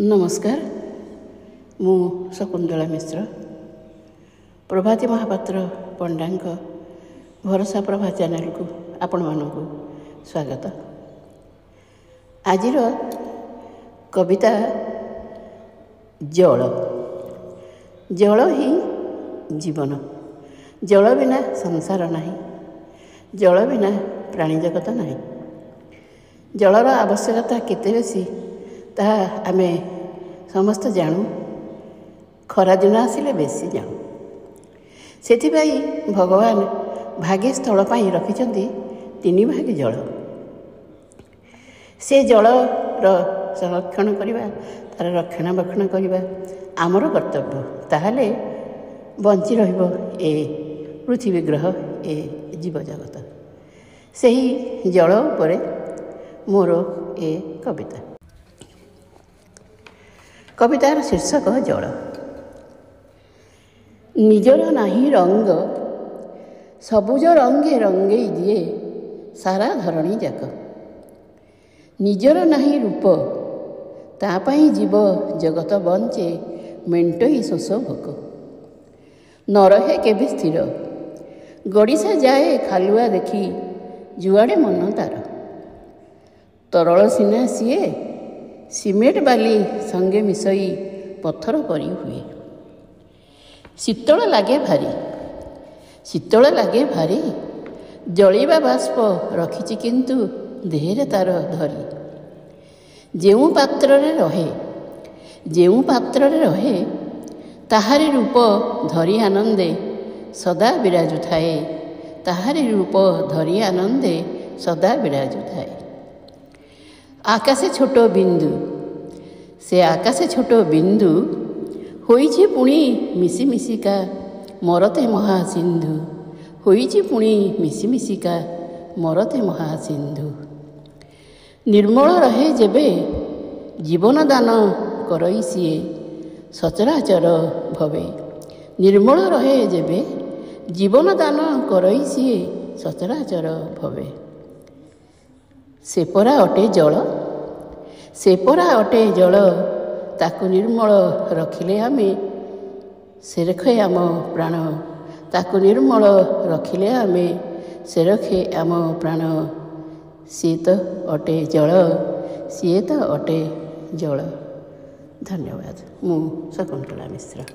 नमस्कार मु शकुंतला मिश्र प्रभाती महापात्र पंडांक भरोसा प्रभा चैनल को आपण मानकु स्वागत। आजिर कविता जल। जल ही जीवन। जल बिना संसार नहीं, जल बिना प्राणी जगत नहीं। जलर आवश्यकता केते बेसी ताहा आमे समस्त जानू। खरा दिन आसिले बेसी जानू। सेथिपाई भगवान भाग्य स्थल पाई रखिछंती 3 भाग जल। से जलर संरक्षण करिबा, तार रक्षणाबेक्षण करिबा आमर कर्तव्य। ताहले बंची रहिबो ए पृथ्वी ग्रह, ए जीव जगत। सेही जल उपरे मोर ए कविता। कवितार शीर्षक जल। निजर नाही रंग सबुज रंगे रंगई दिए सारा धरणी जाक। निजर नाही रूप तापाई जीव जगत बंचे मेंटई शोष भोक। न रहे केबे स्थिर गड़िसा जाए खालुआ देखी जुआड़े मन तार। तरल सीना सीए सिमेट बाली संगे मिसई पत्थर परी हुए। शीतल लागे भारी, शीतल लागे भारी जलिबा बाष्प रखिछि किंतु देहरे तार धरी। जेउ पात्ररे रहे, जेउ पात्ररे रहे ताहारी रूप धरी आनंदे सदा विराजु थाए। ताहारी रूप धरी आनंदे सदा विराजु थाए। आकाशे छोट बिंदु, से आकाशे छोट बिंदु होइछि पुणी मिसी मिसिका मरते महासिंधु। होइछि पुणी मिसी मिसिका मरते महासिंधु। निर्मल रहे जेबे जीवन दान करई सिए सचराचर भवे। निर्मल रहे जेबे जीवन दान करई सिए सचराचर भवे। सेपरा अटे जल, सेपरा अटे जल ताकु निर्मल रखिले आमे से रखे आम प्राण। ताकु निर्मल रखिले आमे से रखे आम प्राण। सी तो अटे जल, सी तो अटे जल। धन्यवाद। मु शकुंतला मिश्र।